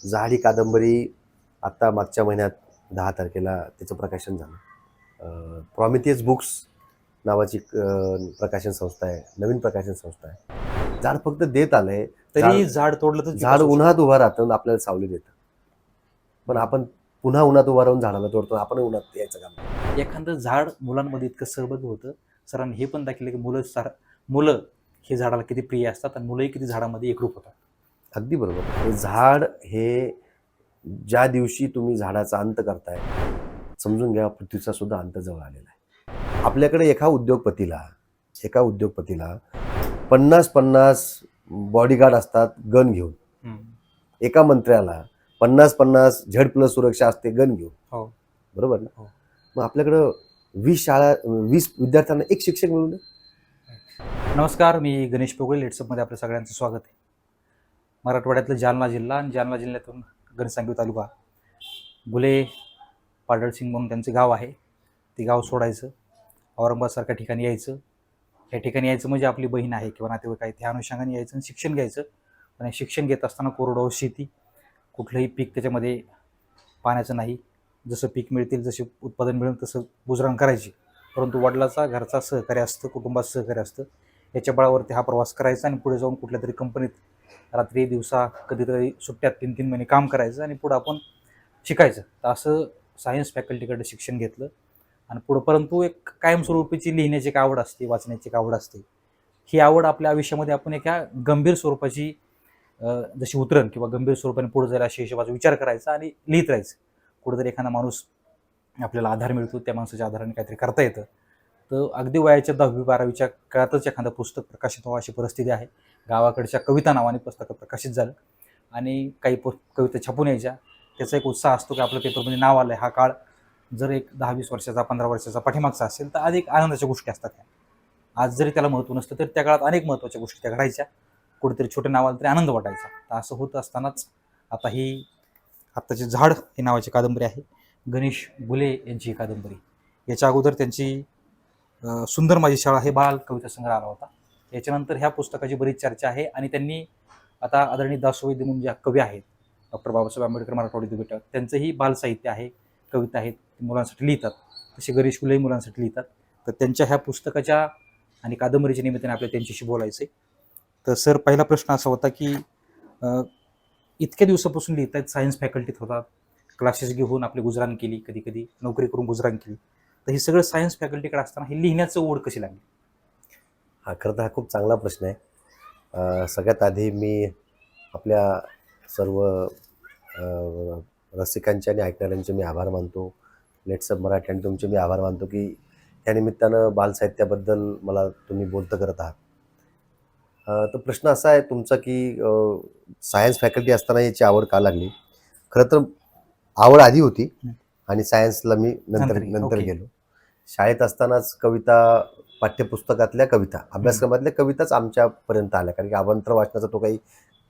झाड ही कादंबरी आत्ता मागच्या महिन्यात 10 तारखेला त्याचं प्रकाशन झालं. प्रॉमिथियस बुक्स नावाची प्रकाशन संस्था आहे, नवीन प्रकाशन संस्था आहे. झाड फक्त देत आलंय, तरी झाड तोडलं तर झाड उन्हात उभं राहतं आणि आपल्याला सावली देतं. पण आपण पुन्हा उन्हात उभा राहून झाडाला तोडतो, आपण उन्हात यायचं काम. एखादं झाड मुलांमध्ये इतकं सहभागी होतं. सरांनी हे पण दाखवलं की मुलं हे झाडाला किती प्रिय असतात आणि मुलंही किती झाडामध्ये एकरूप होतात. अगदी बरोबर. हे झाड हे ज्या दिवशी तुम्ही झाडाचा अंत करताय, समजून घ्या पृथ्वीचा सुद्धा अंत जवळ आलेला आहे. आपल्याकडे एका उद्योगपतीला 50-50 बॉडीगार्ड असतात गन घेऊन. एका मंत्र्याला 50-50 Z+ सुरक्षा असते गन घेऊन. हो. बरोबर ना? हो. मग आपल्याकडं 20 विद्यार्थ्यांना एक शिक्षक मिळून दे. नमस्कार, मी गणेश पोगळे. लेट्सअपमध्ये आपल्या सगळ्यांचं स्वागत आहे. मराठवाड्यातलं जालना जिल्हा आणि जालना जिल्ह्यातून घनसावंगी तालुका, गुले पाडळसिंग म्हणून त्यांचं गाव आहे. ते गाव सोडायचं, औरंगाबादसारख्या ठिकाणी यायचं. या ठिकाणी यायचं म्हणजे आपली बहीण आहे किंवा नातेवाईक आहे, त्या अनुषंगाने यायचं आणि शिक्षण घ्यायचं. आणि शिक्षण घेत असताना कोरडवाहू शेती, कुठलंही पीक त्याच्यामध्ये पाण्याचं नाही. जसं पीक मिळतील, जसे उत्पादन मिळेल तसं गुजराण करायची. परंतु वडिलाचा घरचा सहकार्य असतं, कुटुंबाचं सहकार्य असतं. याच्या बळावरती हा प्रवास करायचा आणि पुढे जाऊन कुठल्या तरी कंपनीत रात्री दिवसा कधीतरी सुट्ट्यात 3-3 महिने काम करायचं आणि पुढं आपण शिकायचं. तर असं सायन्स फॅकल्टीकडे शिक्षण घेतलं आणि पुढं परंतु एक कायमस्वरूपीची लिहिण्याची एक आवड असते, वाचण्याची एक आवड असते. ही आवड आपल्या आयुष्यामध्ये आपण एका गंभीर स्वरूपाची जशी उतरण किंवा गंभीर स्वरूपाने पुढे जायला अशा हिशोबाचा विचार करायचा आणि लिहित राहायचं. कुठेतरी एखादा माणूस आपल्याला आधार मिळतो, त्या माणसाच्या आधाराने काहीतरी करता येतं. तर अगदी वयाच्या 10वी-12वीच्या काळातच एखादं पुस्तक प्रकाशित व्हावं अशी परिस्थिती आहे. गावाकडच्या कविता नावाने पुस्तकं प्रकाशित झालं आणि काही कविता छापून यायच्या. त्याचा एक उत्साह असतो की आपलं पेपरमध्ये नाव आलं आहे. हा काळ जर एक 10-20 वर्षाचा, 15 वर्षाचा पाठीमागचा असेल तर अधिक आनंदाच्या गोष्टी असतात त्या. आज जरी त्याला महत्त्व नसतं तरी त्या काळात अनेक महत्त्वाच्या गोष्टी त्या घडायच्या. कुठेतरी छोटं नाव आलं तरी आनंद वाटायचा. तर असं होत असतानाच आत्ताची झाड ही नावाची कादंबरी आहे. गणेश गुले यांची ही कादंबरी. याच्या अगोदर त्यांची सुंदर माझी शाळा हे बाल कविता संग्रह आला होता. याच्यानंतर ह्या पुस्तकाची बरीच चर्चा आहे आणि त्यांनी आता आदरणीय दासो वैद्य म्हणून ज्या कवी आहेत, डॉक्टर बाबासाहेब आंबेडकर मराठवाडी विद्यापीठ, त्यांचंही बाल साहित्य आहे, कविता आहेत, मुलांसाठी लिहितात. तसे गणेश गुलेही मुलांसाठी लिहितात. तर त्यांच्या ह्या पुस्तकाच्या आणि कादंबरीच्या निमित्ताने आपल्याला त्यांच्याशी बोलायचं आहे. तर सर, पहिला प्रश्न असा होता की इतक्या दिवसापासून लिहित आहेत, सायन्स फॅकल्टीत होतात, क्लासेस घेऊन आपली गुजराण केली, कधी कधी नोकरी करून गुजराण केली, तर हे सगळं सायन्स फॅकल्टीकडे असताना हे लिहिण्याचं ओढ कशी लागली? खरं तर हा खूप चांगला प्रश्न आहे. सगळ्यात आधी मी आपल्या सर्व रसिकांचे आणि ऐकणाऱ्यांचे मी आभार मानतो. लेट्सअप मराठी आणि तुमचे मी आभार मानतो की त्या निमित्तानं बालसाहित्याबद्दल मला तुम्ही बोलतं करत आहात. तर प्रश्न असा आहे तुमचा की सायन्स फॅकल्टी असताना याची आवड का लागली? खरं तर आवड आधी होती आणि सायन्सला मी नंतर गेलो. शाळेत असतानाच पाठ्यपुस्तकातल्या कविता, अभ्यासक्रमातल्या कविताच आमच्यापर्यंत आल्या, कारण की अवांतर वाचनाचा तो काही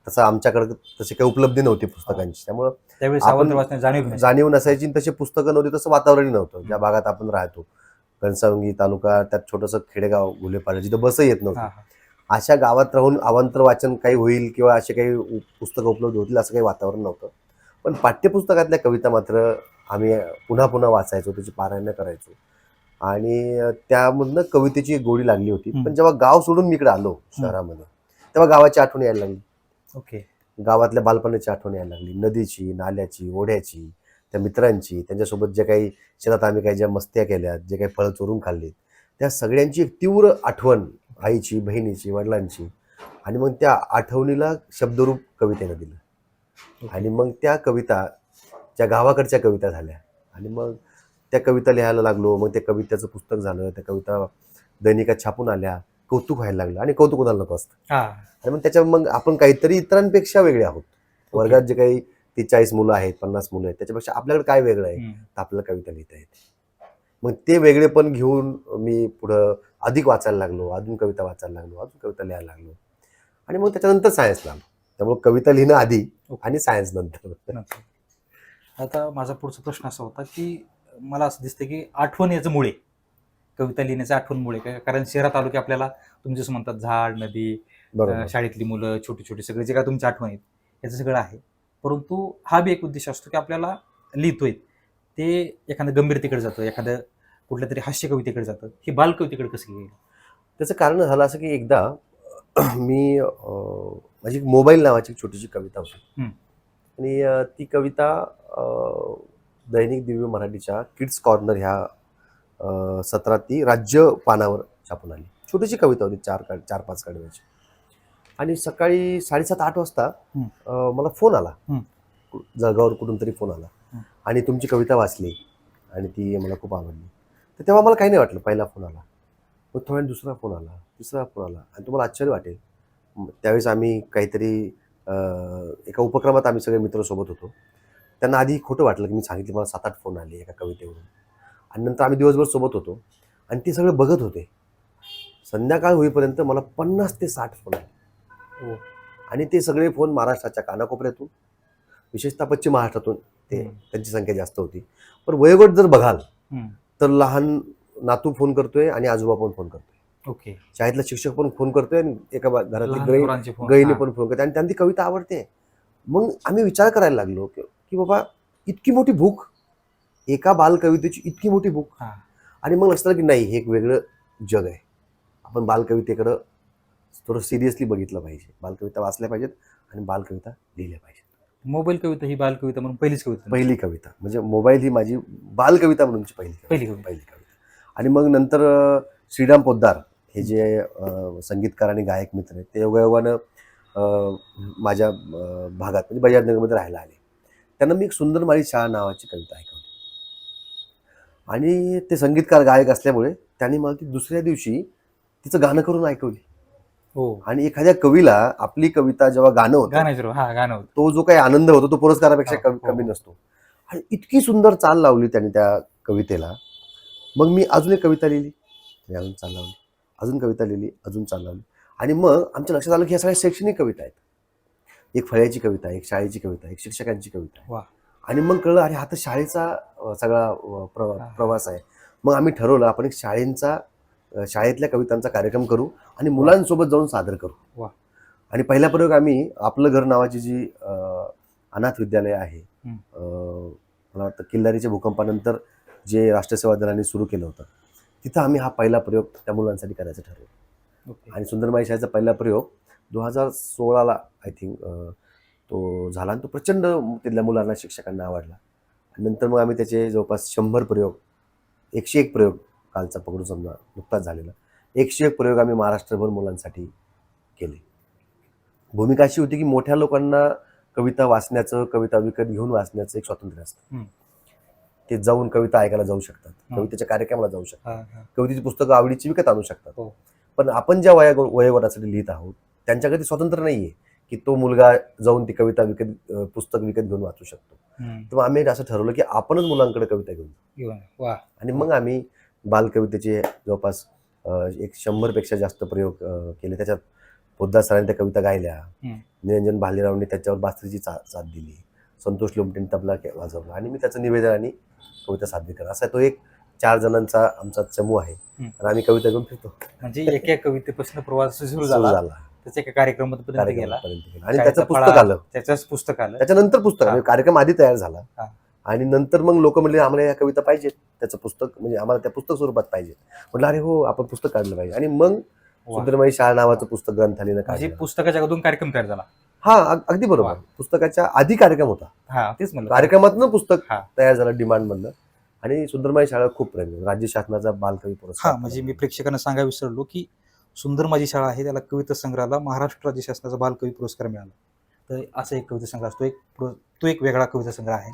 तसा आमच्याकडे तशी काही उपलब्धी नव्हती पुस्तकांची. त्यामुळं त्यावेळी आपण जाणीव नसायची, तशी पुस्तकं नव्हती, तसं वातावरणही नव्हतं. ज्या भागात आपण राहतो, घनसावंगी तालुका, त्यात छोटंसं खेडेगाव गुलेपाडा, जिथं बसही येत नव्हतं, अशा गावात राहून अवांतर वाचन काही होईल किंवा असे काही पुस्तकं उपलब्ध होतील असं काही वातावरण नव्हतं. पण पाठ्यपुस्तकातल्या कविता मात्र आम्ही पुन्हा पुन्हा वाचायचो, त्याची पारायण करायचो आणि त्यामधनं कवितेची एक गोडी लागली होती. पण जेव्हा गाव सोडून मी इकडे आलो शहरामध्ये, तेव्हा गावाची आठवण यायला लागली. गावातल्या बालपणाची आठवण यायला लागली, नदीची, नाल्याची, ओढ्याची, त्या मित्रांची, त्यांच्यासोबत जे काही शेतात आम्ही काही ज्या मस्त्या केल्यात, जे काही फळं चोरून खाल्लीत, त्या सगळ्यांची एक तीव्र आठवण आईची, बहिणीची, वडिलांची. आणि मग त्या आठवणीला शब्दरूप कवितेनं दिलं. आणि मग त्या कविता ज्या गावाकडच्या कविता झाल्या आणि मग त्या कविता लिहायला लागलो. मग त्या कवितेचं पुस्तक झालं, त्या कविता दैनिकात छापून आल्या, कौतुक व्हायला लागलं. आणि कौतुक कोणाला नको असतं. आणि मग त्याच्यावर मग आपण काहीतरी इतरांपेक्षा वेगळे आहोत. वर्गात जे काही 30-40 मुलं आहेत, 50 मुलं आहेत, त्याच्यापेक्षा आपल्याकडे काय वेगळं आहे तर आपल्याला कविता लिहिता येते. मग ते वेगळेपण घेऊन मी पुढं अधिक वाचायला लागलो, अजून कविता वाचायला लागलो, अजून कविता लिहायला लागलो आणि मग त्याच्यानंतर सायन्सला आलो. त्यामुळे कविता लिहिणं आधी आणि सायन्स नंतर. आता माझा पुढचा प्रश्न असा होता की मला असं दिसतं की आठवण याचं मुळे, कविता लिहिण्याचं आठवण मुळे, कारण शहरात आलो की आपल्याला तुम्ही जसं म्हणतात झाड, नदी, शाळेतली मुलं, छोटी छोटी सगळे जे काय तुमच्या आठवण आहेत याचं सगळं आहे. परंतु हा बी एक उद्देश असतो की आपल्याला लिहितोय ते एखाद्या गंभीरतेकडे जातं, एखाद्या कुठल्या तरी हास्य कवितेकडे जातं. ही बालकवितेकडे कसं गेलं? त्याचं कारण झालं असं की एकदा मी माझी मोबाईल नावाची एक छोटीशी कविता होती. हं. आणि ती कविता दैनिक दिव्य मराठीच्या किड्स कॉर्नर ह्या सत्रात ती राज्य पानावर छापून आली. छोटीशी कविता होती, 4-5 कडव्याची. आणि सकाळी 7:30-8 वाजता मला फोन आला. जळगाववर कुठून तरी फोन आला आणि तुमची कविता वाचली आणि ती मला खूप आवडली. तर तेव्हा मला काही नाही वाटलं. पहिला फोन आला, मग थोड्या दुसरा फोन आला, तिसरा फोन आला आणि तुम्हाला आश्चर्य वाटेल, त्यावेळेस आम्ही काहीतरी एका उपक्रमात आम्ही सगळे मित्र सोबत होतो. त्यांना आधी खोटं वाटलं की मी सांगितलं मला 7-8 फोन आले एका कवितेवरून. आणि नंतर आम्ही दिवसभर सोबत होतो आणि ते सगळे बघत होते. संध्याकाळ होईपर्यंत मला 50 ते 60 फोन आले. आणि ते सगळे फोन महाराष्ट्राच्या कानाकोपऱ्यातून, विशेषतः पश्चिम महाराष्ट्रातून ते त्यांची संख्या जास्त होती. पण वयोगट जर बघाल तर लहान नातू फोन करतोय आणि आजोबा पण फोन करतोय. ओके. शाळेतला शिक्षक पण फोन करतोय आणि एका घरातली लहान पोरांचे फोन. गईने पण फोन करते आणि त्यांनी ती कविता आवडते. मग आम्ही विचार करायला लागलो की बाबा इतकी मोठी भूक, एका बालकवितेची इतकी मोठी भूक. हां. आणि मग लक्षात आलं की नाही, हे एक वेगळं जग आहे. आपण बालकवितेकडं थोडं सिरियसली बघितलं पाहिजे. बालकविता वाचल्या पाहिजेत आणि बालकविता लिहिल्या पाहिजेत. मोबाईल कविता ही बालकविता म्हणून पहिलीच कविता. पहिली कविता म्हणजे मोबाईल ही माझी बालकविता म्हणूनची पहिली कविता. आणि मग नंतर श्रीराम पोद्दार हे जे संगीतकार आणि गायक मित्र आहेत, ते योगायोगानं माझ्या भागात म्हणजे बजाजनगरमध्ये राहायला आले. त्यांना मी एक सुंदर माळी शाळा नावाची कविता ऐकवली. आणि ते संगीतकार गायक असल्यामुळे त्यांनी मला ती दुसऱ्या दिवशी तिचं गाणं करून ऐकवली. हो. आणि एखाद्या कवीला आपली कविता जेव्हा गाणं होतं, तो जो काही आनंद होतो तो पुरस्कारापेक्षा कमी नसतो. आणि इतकी सुंदर चाल लावली त्यांनी त्या कवितेला. मग मी अजून एक कविता लिहिली, अजून चाल लावली, अजून कविता लिहिली, अजून चाल लावली. आणि मग आमच्या लक्षात आलं की ह्या सगळ्या शैक्षणिक कविता आहेत. एक फळ्याची कविता, एक शाळेची कविता, एक शिक्षकांची कविता आहे. आणि मग कळलं अरे हा तर शाळेचा सगळा प्रवास आहे. मग आम्ही ठरवलं आपण एक शाळेतल्या कवितांचा कार्यक्रम करू आणि मुलांसोबत जाऊन सादर करू. आणि पहिला प्रयोग आम्ही आपलं घर नावाची जी अनाथ विद्यालय आहे, मला वाटतं किल्लारीच्या भूकंपानंतर जे राष्ट्रसेवा दलाने सुरू केलं होतं, तिथं आम्ही हा पहिला प्रयोग त्या मुलांसाठी करायचं ठरवलं. आणि सुंदरमाई शाळेचा पहिला प्रयोग 2016ला आय थिंक तो झाला आणि तो प्रचंड तिथल्या मुलांना, शिक्षकांना आवडला. आणि नंतर मग आम्ही त्याचे जवळपास 100 प्रयोग, 101 प्रयोग, कालचा पकडून समजा नुकताच झालेला 101 प्रयोग आम्ही महाराष्ट्रभर मुलांसाठी केले. भूमिका अशी होती की मोठ्या लोकांना कविता वाचण्याचं, कविता विकत घेऊन वाचण्याचं एक स्वातंत्र्य असतं. ते जाऊन कविता ऐकायला जाऊ शकतात, कवितेच्या कार्यक्रमाला जाऊ शकतात, कवितेची पुस्तकं आवडीची विकत आणू शकतात. पण आपण ज्या वयोगटासाठी लिहित आहोत त्यांच्याकडे स्वातंत्र्य नाहीये की तो मुलगा जाऊन ती कविता पुस्तक विकत घेऊन वाचू शकतो. तर आम्ही असं ठरवलं की आपणच मुलांकडे कविता घेऊन. आणि मग आम्ही बालकवितेचे जवळपास 100 पेक्षा जास्त प्रयोग केले. त्याच्यात पोद्दार सरांनी त्या कविता गायल्या, निरंजन भालेरावने त्याच्यावर बासरीची साथ दिली, संतोष लोमटेंनी तबला वाजवला आणि मी त्याचं निवेदन आणि कविता सादर केला. असा तो एक 4 जणांचा आमचा समूह आहे आणि आम्ही कविता घेऊन फिरतो. म्हणजे एका कवितेपासून प्रवास सुरू झाला, त्याच्या एका कार्यक्रमापर्यंत गेला आणि त्याचं पुस्तक आलं, त्याच्यानंतर पुस्तक कार्यक्रम आधी तयार झाला. आणि नंतर मग लोक म्हणले आम्हाला या कविता पाहिजेत, त्याचं पुस्तक म्हणजे आम्हाला त्या पुस्तक स्वरूपात पाहिजे. म्हटलं अरे हो, आपण पुस्तक काढलं पाहिजे. आणि मग सुंदरमाई शाळा नावाचं पुस्तक ग्रंथालयानं काढलं. पुस्तकाच्या अगोदर कार्यक्रम तयार झाला. हा, अगदी बरोबर. पुस्तकाच्या आधी कार्यक्रम होता, तेच म्हणलं, कार्यक्रमातनं पुस्तक तयार झालं डिमांड मधलं. आणि सुंदरमाई शाळा खूप प्रेम, राज्य शासनाचा बालकवी पुरस्कार. म्हणजे मी प्रेक्षकांना सांगायला विसरलो की सुंदर माझी शाळा आहे, त्याला कविता संग्रहाला महाराष्ट्र राज्य शासनाचा बालकवी पुरस्कार मिळाला. तर असा एक कविता संग्रह असतो, तो एक वेगळा कविता संग्रह आहे.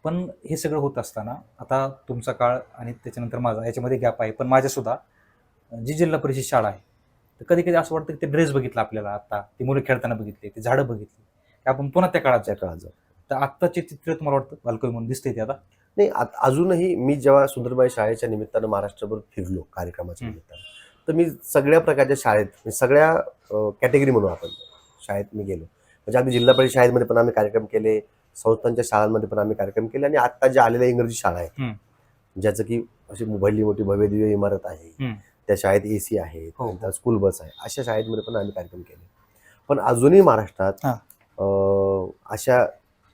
पण हे सगळं होत असताना आता तुमचा काळ आणि त्याच्यानंतर माझा याच्यामध्ये गॅप आहे. पण माझ्या सुद्धा जी जिल्हा परिषद शाळा आहे, तर कधी कधी असं वाटतं की ते ड्रेस बघितला आपल्याला, आता ती मुलं खेळताना बघितली, ते झाडं बघितली, आपण पुन्हा त्या काळात जाऊ. तर आत्ताचे चित्र तुम्हाला वाटतं बालकवी म्हणून दिसते ते आता? नाही, अजूनही मी जेव्हा सुंदरबाई शाळेच्या निमित्तानं महाराष्ट्रभर फिरलो कार्यक्रमाच्या निमित्तानं, तर मी सगळ्या प्रकारच्या शाळेत, सगळ्या कॅटेगरी म्हणून आपण शाळेत मी गेलो. म्हणजे अगदी जिल्हा परिषद शाळेमध्ये पण आम्ही कार्यक्रम केले, संस्थांच्या शाळांमध्ये पण आम्ही कार्यक्रम केले. आणि आता ज्या आलेल्या इंग्रजी शाळा आहेत, ज्याचं की अशी भली मोठी भव्यदिव्य इमारत आहे, त्या शाळेत AC आहे, स्कूल बस आहे, अशा शाळेमध्ये पण आम्ही कार्यक्रम केले. पण अजूनही महाराष्ट्रात अशा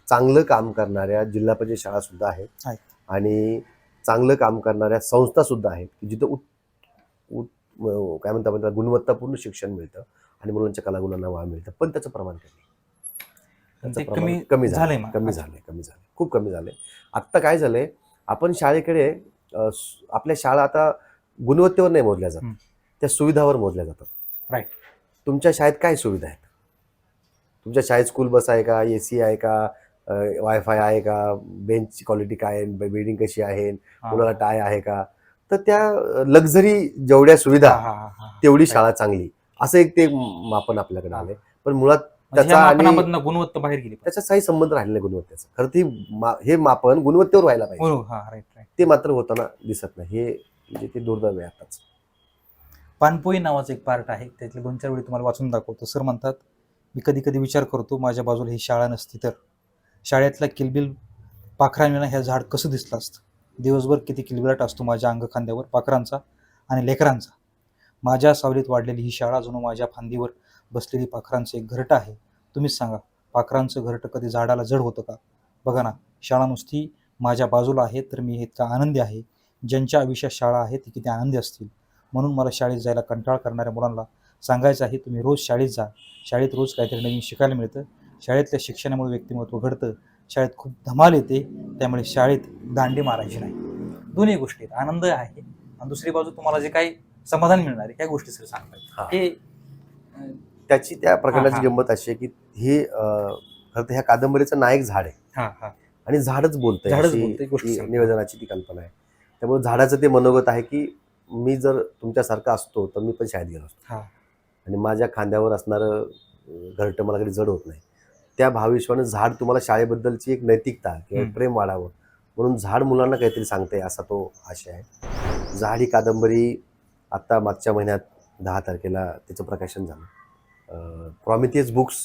चांगलं काम करणाऱ्या जिल्हा परिषद शाळा सुद्धा आहेत आणि चांगलं काम करणाऱ्या संस्था सुद्धा आहेत की जिथं काय म्हणतात आपण त्याला गुणवत्तापूर्ण शिक्षण मिळतं आणि मुलांच्या कलागुणांना वाव मिळतं, पण त्याचं प्रमाण कमी झालंय. खूप कमी झालंय. आत्ता काय झालंय, आपण शाळेकडे आपल्या शाळा आता गुणवत्तेवर नाही मोजल्या जात, त्या सुविधावर मोजल्या जातात. राईट. तुमच्या शाळेत काय सुविधा आहेत? तुमच्या शाळेत स्कूल बस आहे का, AC आहे का, वायफाय आहे का, बेंचची क्वालिटी काय आहे, बिल्डिंग कशी आहे, मुलाला टाय आहे का? तर त्या लक्झरी जेवढ्या सुविधा तेवढी शाळा चांगली, असं एक ते मापन आपल्याकडे आलंय. पण मुळात त्याचा आणि गुणवत्ता बाहेर गेली, त्याचा काही संबंध राहिला नाही गुणवत्तेचा. खरं ती हे मापन गुणवत्तेवर व्हायला पाहिजे, ते मात्र होताना दिसत नाही. हे म्हणजे ते दुर्दैव आहे. आताच पानपोई नावाचं एक पार्ट आहे, त्यातले 2-4 वेळी तुम्हाला वाचून दाखवतो. सर म्हणतात, मी कधी कधी विचार करतो, माझ्या बाजूला ही शाळा नसती तर शाळेतला किलबिल पाखरांविना ह्या झाड कसं दिसलं असतं. दिवसभर किती किलबिलाट असतो माझ्या अंगखांद्यावर पाखरांचा आणि लेकरांचा. माझ्या सावलीत वाढलेली ही शाळा जणू माझ्या फांदीवर बसलेली पाखरांचं एक घरटं आहे. तुम्हीच सांगा, पाखरांचं घरटं कधी झाडाला जड होतं का? बघा ना, शाळा नुसती माझ्या बाजूला आहे तर मी इतका आनंदी आहे. ज्यांच्या आयुष्यात शाळा आहे ती किती आनंदी असतील. म्हणून मला शाळेत जायला कंटाळ करणाऱ्या मुलांना सांगायचं आहे, तुम्ही रोज शाळेत जा. शाळेत रोज काहीतरी नवीन शिकायला मिळतं. शाळेतल्या शिक्षणामुळे व्यक्तिमत्व घडतं. शाळेत खूप धमाल येते. त्यामुळे शाळेत दांडी मारायची नाही. दोन्ही गोष्टी आहेत, आनंद आहे आणि दुसरी बाजू तुम्हाला जे काही समाधान मिळणार आहे, ह्या गोष्टी सर सांगतात. हे त्याची त्या प्रकरणाची गंमत अशी आहे की हे खरं तर ह्या कादंबरीचं नायक झाड आहे आणि झाडच बोलतंय, निवेदनाची ती कल्पना आहे. त्यामुळे झाडाचं ते मनोगत आहे की मी जर तुमच्यासारखा असतो तर मी पण शाळेत गेलो असतो आणि माझ्या खांद्यावर असणारं घरटं मला कधी जड होत नाही. त्या भावविश्वानं झाड तुम्हाला शाळेबद्दलची एक नैतिकता किंवा प्रेम वाढावं म्हणून झाड मुलांना काहीतरी सांगतंय, असा तो आशय आहे. झाड ही कादंबरी आत्ता मागच्या महिन्यात 10 तारखेला त्याचं प्रकाशन झालं. प्रॉमिथियस बुक्स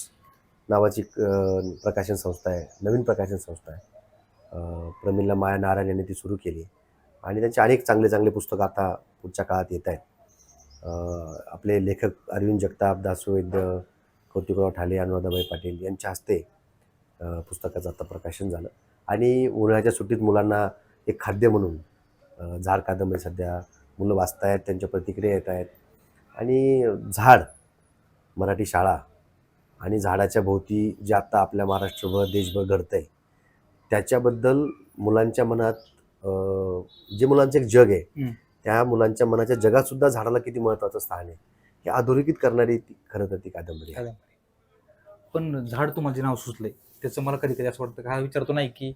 नावाची प्रकाशन संस्था आहे, नवीन प्रकाशन संस्था आहे. प्रमिला माया नारायण यांनी ती सुरू केली आणि त्यांचे अनेक चांगले चांगले पुस्तकं आता पुढच्या काळात येत आहेत. आपले लेखक अरविंद जगताप, दासू वैद्य, कौतिकराव ठाले, अनुराधाबाई पाटील यांच्या हस्ते पुस्तकाचं आता प्रकाशन झालं आणि उन्हाळ्याच्या सुट्टीत मुलांना एक खाद्य म्हणून झाड कादंबरी सध्या मुलं वाचतायत, त्यांच्या प्रतिक्रिया येत आहेत. आणि झाड मराठी शाळा आणि झाडाच्या भोवती जे आत्ता आपल्या महाराष्ट्रभर देशभर घडतंय त्याच्याबद्दल मुलांच्या मनात जे मुलांचं एक जग आहे, त्या मुलांच्या मनाच्या जगात सुद्धा झाडाला किती महत्त्वाचं स्थान आहे हे अधोरेखित करणारी खरं तर ती कादंबरी आहे. पण झाड तुम्हाला जे नाव सुचलंय त्याचं मला कधी कधी असं वाटतं का, हा विचारतो नाही की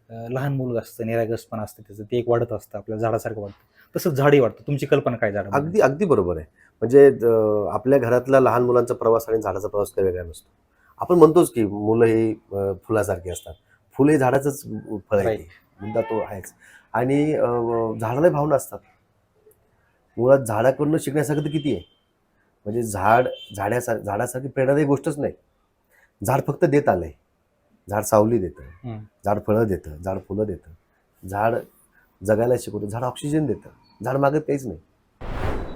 लहान मुलगा असतं, निरागसपण असतं त्याचं, ते एक वाढत असतं, आपल्याला झाडासारखं वाटतं, तसं झाडही वाटतं. तुमची कल्पना काय झाड? अगदी बरोबर आहे. म्हणजे आपल्या घरातला लहान मुलांचा प्रवास आणि झाडाचा प्रवास काही वेगळा नसतो. आपण म्हणतोच की मुलं ही फुलासारखी असतात. फुल हे झाडाचंच फळ आहे, मुद्दा तो आहेच. आणि झाडाला भावना असतात. मुळात झाडाकडून शिकण्यासारखं तर किती आहे. म्हणजे झाडासारखी प्रेरणादायी गोष्टच नाही. झाड फक्त देत आलंय. झाड सावली देतं, झाड फळं देतं, झाड फुलं देतं, झाड जगायला शिकवतं, झाड ऑक्सिजन देतं, झाड मागत काहीच नाही.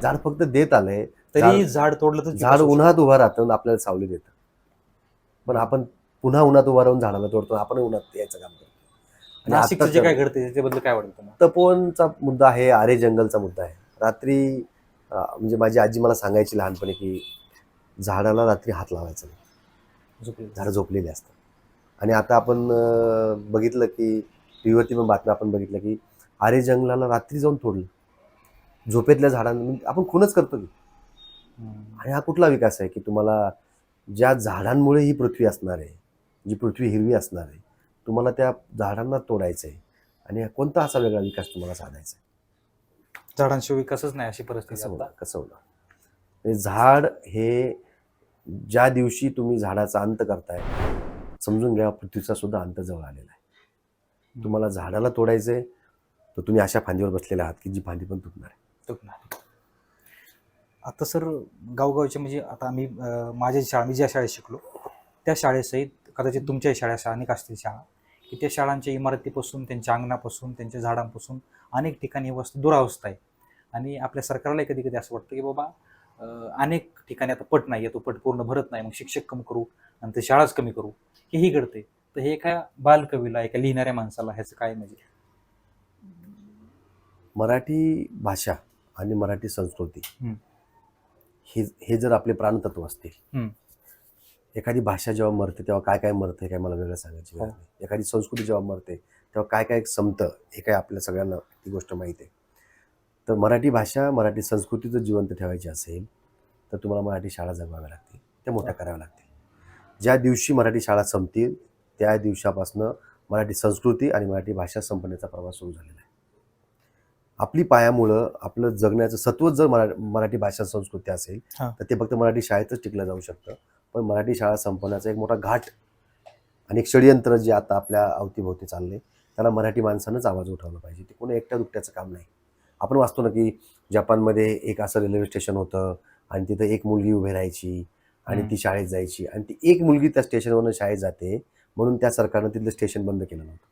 झाड फक्त देत आलंय. तरी झाड तोडलं तर झाड उन्हात उभं राहतं, आपल्याला सावली देतं. पण आपण पुन्हा उन्हात उभा राहून झाडाला तोडतो, आपण उन्हात यायचं काम करतो. नाशिकचं जे काय घडतं त्याच्याबद्दल काय वाटतं? तपोवनचा मुद्दा आहे, आरे जंगलचा मुद्दा आहे. रात्री म्हणजे माझी आजी मला सांगायची लहानपणी की झाडाला रात्री हात लावायचा नाही, झाडं झोपलेली असतात. आणि आता आपण बघितलं की टीव्हीवरती पण बातम्या आपण बघितलं की आरे जंगलाला रात्री जाऊन तोडलं, झोपेतल्या झाडांना आपण खूनच करतो की. आणि हा कुठला विकास आहे की तुम्हाला ज्या झाडांमुळे ही पृथ्वी असणार आहे, जी पृथ्वी हिरवी असणार आहे, तुम्हाला त्या झाडांना तोडायचं आहे. आणि कोणता असा वेगळा विकास तुम्हाला साधायचा आहे? झाडांशिवाय विकासच नाही अशी परिस्थिती कसं होणार? झाड हे ज्या दिवशी तुम्ही झाडाचा अंत करताय, समजून घ्या पृथ्वीचा सुद्धा अंत जवळ आलेला आहे. तुम्हाला झाडाला तोडायचंय तर तुम्ही अशा फांदीवर बसलेले आहात की जी फांदी पण तुटणार आहे. आता सर गावगावचे म्हणजे आता आम्ही मी ज्या शाळेत शिकलो त्या शाळेसहित कदाचित तुमच्याही शाळा अनेक असतील शाळा की त्या शाळांच्या इमारतीपासून, त्यांच्या अंगणापासून, त्यांच्या झाडांपासून अनेक ठिकाणी वस्तू दुरावस्था आहे. आणि आपल्या सरकारला कधी कधी असं वाटतं की बाबा अनेक ठिकाणी आता पट नाही आहे, तो पट पूर्ण भरत नाही, मग शिक्षक कमी करू आणि ते शाळाच कमी करू, हेही घडते. तर हे एका बालकवीला एका लिहिणाऱ्या माणसाला ह्याचं काय म्हणजे? मराठी भाषा आणि मराठी संस्कृती हम्म. हे जर आपले प्राणतत्व असतील, हम्म. एखादी भाषा जेव्हा मरते तेव्हा काय काय मरते हे काय मला वेगळं सांगायची गरज हो. नाही. एखादी संस्कृती जेव्हा मरते तेव्हा काय काय संपतं हे काय आपल्या सगळ्यांना ती गोष्ट माहीत आहे. तर मराठी भाषा मराठी संस्कृती जर जिवंत ठेवायची असेल तर तुम्हाला मराठी शाळा जगवाव्या लागतील, त्या मोठ्या कराव्या लागतील. ज्या दिवशी मराठी शाळा संपतील त्या दिवसापासून मराठी संस्कृती आणि मराठी भाषा संपण्याचा प्रवास सुरू झालेला आहे. आपली पायामुळं आपलं जगण्याचं सत्वच जर मराठी भाषा संस्कृती असेल हा. तर ते फक्त मराठी शाळेतच टिकलं जाऊ शकतं. पण मराठी शाळा संपवण्याचा एक मोठा घाट आणि एक षडयंत्र जे आता आपल्या अवतीभोवती चालले त्याला मराठी माणसानंच आवाज उठवला पाहिजे. ते कोणी एकट्या दुकट्याचं काम नाही. आपण वाचतो ना की जपानमध्ये एक असं रेल्वे स्टेशन होतं आणि तिथं एक मुलगी उभी राहायची आणि ती शाळेत जायची आणि ती एक मुलगी त्या स्टेशनवरून शाळेत जाते म्हणून त्या सरकारनं तिथलं स्टेशन बंद केलं नव्हतं.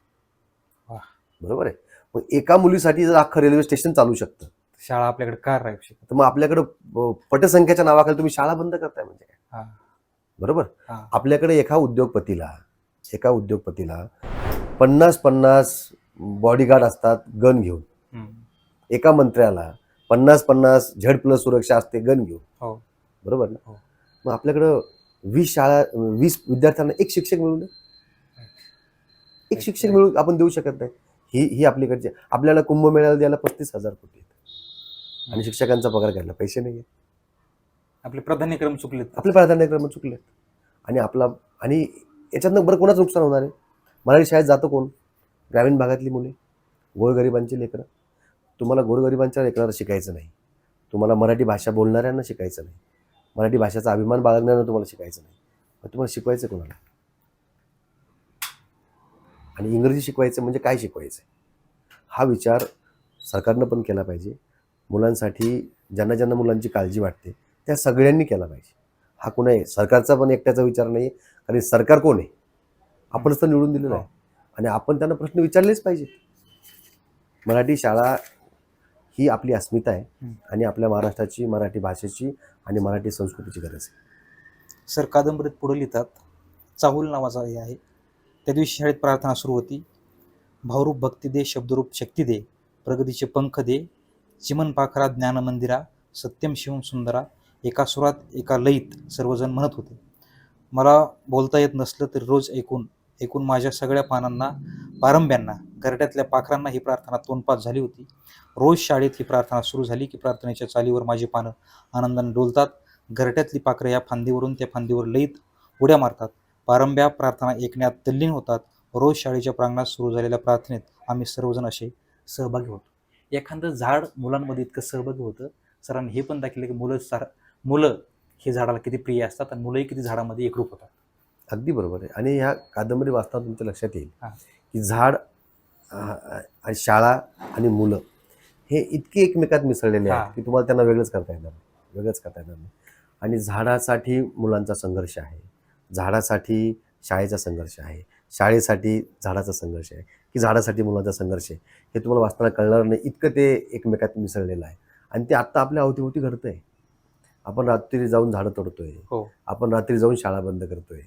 वाह. बरोबर आहे. मग एका मुलीसाठी जर अख्खं रेल्वे स्टेशन चालू शकतं शाळा आपल्याकडे का राहू शकत? तर मग आपल्याकडं पटसंख्येच्या नावाखाली तुम्ही शाळा बंद करताय म्हणजे काय? हा. बरोबर. हा. आपल्याकडे एका उद्योगपतीला 50-50 बॉडीगार्ड असतात गन घेऊन. हम्म. एका मंत्र्याला 50-50 Z+ सुरक्षा असते गन घेऊन. हो. बरोबर ना. हो. मग आपल्याकडं 20 विद्यार्थ्यांना एक शिक्षक मिळू नये. एक शिक्षक मिळून आपण देऊ शकत नाही. ही आपल्याकडची. आपल्याला कुंभमेळ्याला द्यायला 35,000 कोटी आहेत आणि शिक्षकांचा पगार घ्यायला पैसे नाही आहेत. आपले प्राधान्यक्रम चुकलेत. आपले प्राधान्यक्रम चुकलेत आणि याच्यातनं बरं कोणाचं नुकसान होणार आहे? मराठी शाळेत जातं कोण? ग्रामीण भागातली मुले, गोरगरिबांची लेकरं. तुम्हाला गोरगरिबांच्या लेकरांना शिकायचं नाही, तुम्हाला मराठी भाषा बोलणाऱ्यांना शिकायचं नाही, मराठी भाषेचा अभिमान बाळगणाऱ्यांना तुम्हाला शिकायचं नाही. मग तुम्हाला शिकवायचं कोणाला? आणि इंग्रजी शिकवायचं म्हणजे काय शिकवायचं? हा विचार सरकारनं पण केला पाहिजे. मुलांसाठी ज्यांना ज्यांना मुलांची काळजी वाटते त्या सगळ्यांनी केला पाहिजे. हा कोणी सरकारचा पण एकट्याचा विचार नाही. कारण सरकार कोण आहे? आपणच तर निवडून दिलेलं आहे आणि आपण त्यांना प्रश्न विचारलेच पाहिजे. मराठी शाळा ही आपली अस्मिता आहे आणि आपल्या महाराष्ट्राची मराठी भाषेची आणि मराठी संस्कृतीची गरज आहे. सर कादंबरीत पुढे लिहितात, चाहुल नावाचा हे आहे. त्या दिवशी शाळेत प्रार्थना सुरू होती. भावरूप भक्ती दे, शब्दरूप शक्ती दे, प्रगतीचे पंख दे, चिमन पाखरा ज्ञान मंदिरा, सत्यम शिवम सुंदरा. एका सुरात एका लयीत सर्वजण म्हणत होते. मला बोलता येत नसलं तरी रोज ऐकून माझ्या सगळ्या पानांना, पारंब्यांना, घरट्यातल्या पाखरांना ही प्रार्थना तोंडपाठ झाली होती. रोज शाळेत ही प्रार्थना सुरू झाली की प्रार्थनेच्या चालीवर माझी पानं आनंदाने डोलतात. घरट्यातली पाखरं या फांदीवरून त्या फांदीवर लयीत उड्या मारतात. पारंब्या प्रार्थना ऐकण्यात तल्लीन होतात. रोज शाळेच्या प्रांगणात सुरू झालेल्या प्रार्थनेत आम्ही सर्वजण असे सहभागी होतो. एखादं झाड मुलांमध्ये इतकं सहभागी होतं. सरांनी हे पण दाखवलं की मुलं हे झाडाला किती प्रिय असतात आणि मुलंही किती झाडामध्ये एकरूप होतात. अगदी बरोबर आहे. आणि ह्या कादंबरी वाचताना तुमच्या लक्षात येईल की झाड आणि शाळा आणि मुलं हे इतके एकमेकात मिसळलेले आहेत की तुम्हाला त्यांना वेगळंच करता येणार नाही. आणि झाडासाठी मुलांचा संघर्ष आहे, झाडासाठी शाळेचा संघर्ष आहे, शाळेसाठी झाडाचा संघर्ष आहे की झाडासाठी मुलांचा संघर्ष आहे हे तुम्हाला वाचताना कळणार नाही. इतकं ते एकमेकात मिसळलेलं आहे आणि ते आत्ता आपल्या अवतीभोवती घडतंय. आपण रात्री जाऊन झाडं तोडतोय, आपण रात्री जाऊन शाळा बंद करतोय.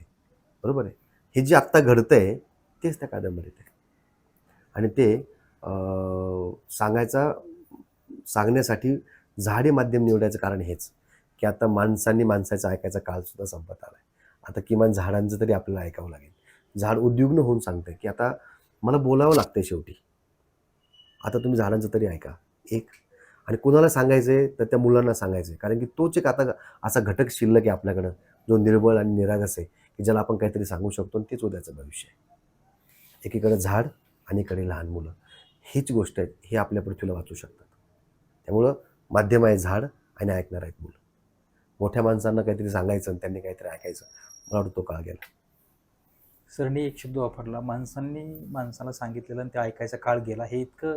बरोबर आहे. हे जे आत्ता घडतंय तेच त्या कादंबरीत आहे आणि ते सांगण्यासाठी झाडे माध्यम निवडायचं कारण हेच की आता माणसाचं ऐकायचा काळ सुद्धा संपत आलाय. आता किमान झाडांचं तरी आपल्याला ऐकावं लागेल. झाड उद्विग्न होऊन सांगतंय की आता मला बोलावं लागतंय शेवटी. आता तुम्ही झाडांचं तरी ऐका एक. आणि कोणाला सांगायचंय तर त्या मुलांना सांगायचंय. कारण की तोच एक आता असा घटक शिल्लक आहे आपल्याकडं जो निर्बळ आणि निरागस आहे की ज्याला आपण काहीतरी सांगू शकतो आणि तेच उद्याचं भविष्य आहे. एकीकडे झाड आणि इकडे लहान मुलं हीच गोष्ट आहे. हे आपल्या पृथ्वीला वाचू शकतात. त्यामुळं माध्यम आहे झाड आणि ऐकणार आहेत मुलं. मोठ्या माणसांना काहीतरी सांगायचं आणि त्यांनी काहीतरी ऐकायचं. मला वाटतं तो काळ गेला. सरनी एक शब्द वापरला, माणसाला सांगितलेलं आणि ते ऐकायचा काळ गेला. हे इतकं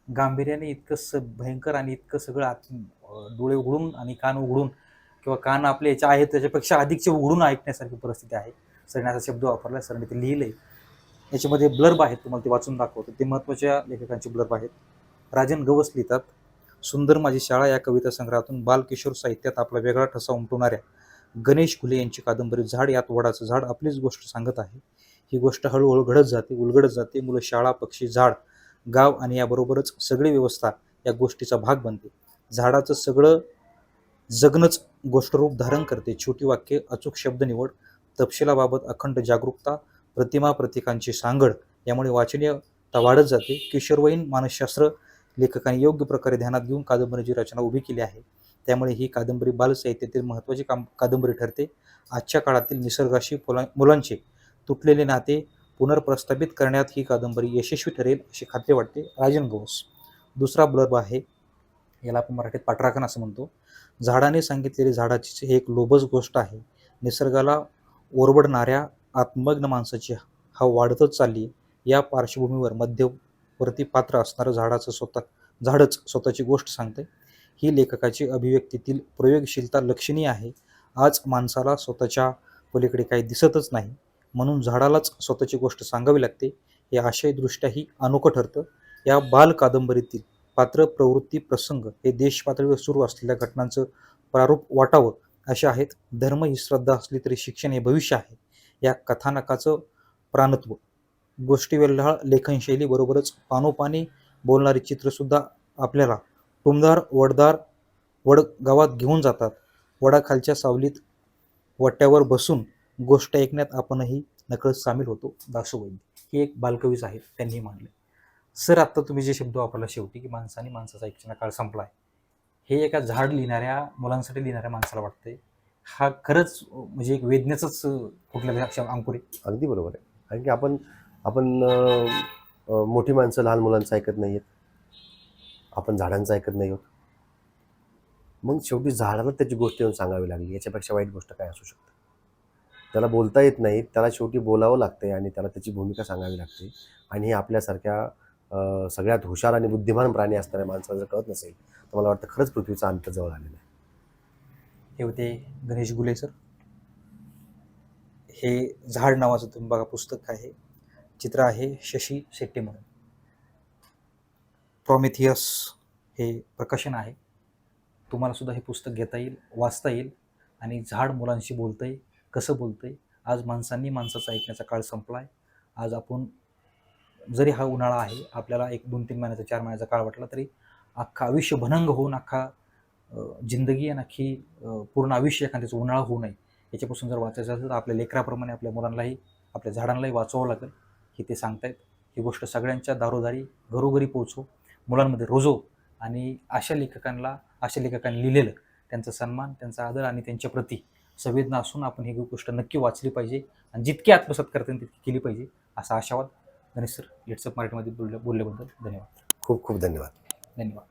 गांभीर्याने, इतकं भयंकर आणि इतकं सगळं डोळे उघडून आणि कान उघडून किंवा कान आपले याच्या आहेत त्याच्यापेक्षा अधिकचे उघडून ऐकण्यासारखी परिस्थिती आहे. सरने असा शब्द वापरला, सरने ते लिहिलंय. याच्यामध्ये ब्लर्ब आहेत, तुम्हाला ते वाचून दाखवतो. ते महत्त्वाच्या लेखकांचे ब्लर्ब आहेत. राजन गवस लिहितात, सुंदर माझी शाळा या कविता संग्रहातून बालकिशोर साहित्यात आपला वेगळा ठसा उमटवणाऱ्या गणेश घुले यांची कादंबरी झाड यात वडाचं झाड आपलीच गोष्ट सांगत आहे. ही गोष्ट हळूहळू घडत जाते, उलगडत जाते. मुलं शाळा, पक्षी, झाड, गाव आणि याबरोबरच सगळी व्यवस्था या गोष्टीचा भाग बनते. झाडाचं सगळं जगणंच गोष्टरूप धारण करते. छोटी वाक्ये, अचूक शब्द निवड, तपशिलाबाबत अखंड जागरूकता, प्रतिमा प्रतीकांची सांगड यामुळे वाचनीयता वाढत जाते. किशोरवयीन मानसशास्त्र लेखकांनी योग्य प्रकारे ध्यानात घेऊन कादंबरीची रचना उभी केली आहे. त्यामुळे ही कादंबरी बालसाहित्यातील महत्त्वाची कादंबरी ठरते. आजच्या काळातील निसर्गाशी मुलांचे तुटलेले नाते पुनर्प्रस्थापित करण्यात ही कादंबरी यशस्वी ठरेल अशी खात्री वाटते. राजन गवस. दुसरा ब्लर्ब आहे, याला आपण मराठीत पाठराखण असं म्हणतो. झाडाने सांगितलेली झाडाची ही एक लोभस गोष्ट आहे. निसर्गाला ओरबडणाऱ्या आत्मग्न माणसाची हा वाढतच चालली. या पार्श्वभूमीवर मध्यवर्ती पात्र असणारं झाडच स्वतःची गोष्ट सांगते. ही लेखकाची अभिव्यक्तीतील प्रयोगशीलता लक्षणीय आहे. आज माणसाला स्वतःच्या पलीकडे काही दिसतच नाही, म्हणून झाडालाच स्वतःची गोष्ट सांगावी लागते. हे आशयदृष्ट्याही अनोखं ठरतं. या बाल कादंबरीतील पात्र, प्रवृत्ती, प्रसंग हे देश पातळीवर सुरू असलेल्या घटनांचं प्रारूप वाटावं असे आहेत. धर्म ही श्रद्धा असली तरी शिक्षण हे भविष्य आहे. या कथानकाचं प्राणत्व, गोष्टीवेल्हाळ लेखनशैली बरोबरच पानोपानी बोलणारी चित्रसुद्धा आपल्याला टुमदार वड गावात घेऊन जातात. वडाखालच्या सावलीत वट्यावर बसून गोष्ट ऐकण्यात आपणही नकळत सामील होतो. दासू वैद्य हे एक बालकवीच आहेत, त्यांनी मांडले. सर, आत्ता तुम्ही जे शब्द वापरला शेवटी, की माणसाने माणसाचा ऐकण्याचा काळ संपलाय, हे एका झाड लिहिणाऱ्या मुलांसाठी लिहिणाऱ्या माणसाला वाटतंय. हा खरंच म्हणजे एक वेदनेचंच कुठल्या अंकुर आहे. अगदी बरोबर आहे. कारण की आपण आपण मोठी माणसं लहान मुलांचं ऐकत नाही आहेत, आपण झाडांचं ऐकत नाही आहोत. मग शेवटी झाडाला त्याची गोष्ट येऊन सांगावी लागली, याच्यापेक्षा वाईट गोष्ट काय असू शकते? त्याला बोलता येत नाही, त्याला शेवटी बोलावं लागते आणि त्याला त्याची भूमिका सांगावी लागते. आणि हे आपल्यासारख्या सगळ्यात हुशार आणि बुद्धिमान प्राणी असणाऱ्या माणसाला जर कळत नसेल तर मला वाटतं खरंच पृथ्वीचा अंत जवळ आलेला आहे. हे होते गणेश गुले सर. हे झाड नावाचं तुम्ही बघा पुस्तक आहे, चित्र आहे शशी शेट्टे म्हणून. प्रॉमेथियस हे प्रकाशन आहे. तुम्हाला सुद्धा हे पुस्तक घेता येईल, वाचता येईल. आणि झाड मुलांशी बोलतंय, कसं बोलतंय. आज माणसांनी माणसाचा ऐकण्याचा काळ संपलाय. आज आपण जरी हा उन्हाळा आहे, आपल्याला एक 2-3 महिन्याचा 4 महिन्याचा काळ वाटला तरी अख्खा आयुष्य भनंग होऊन अख्खा जिंदगी आणि अख्खी पूर्ण आयुष्य एखाद्याचं उन्हाळा होऊ नये याच्यापासून जर वाचायचं असेल तर आपल्या लेकराप्रमाणे आपल्या मुलांनाही, आपल्या झाडांनाही वाचवावं लागेल, हे ते सांगतायत. ही गोष्ट सगळ्यांच्या दारोदारी घरोघरी पोहोचो, मुलांमध्ये रुजव. आणि अशा लेखकांनी लिहिलेलं त्यांचा सन्मान, त्यांचा आदर आणि त्यांच्या प्रती संवेदना असून आपण ही गोष्ट नक्की वाचली पाहिजे आणि जितकी आत्मसात करता येईल तितकी केली पाहिजे असा आशावाद. गणेश सर, लेट्सअप मराठीमध्ये बोलल्याबद्दल धन्यवाद. खूप खूप धन्यवाद. धन्यवाद.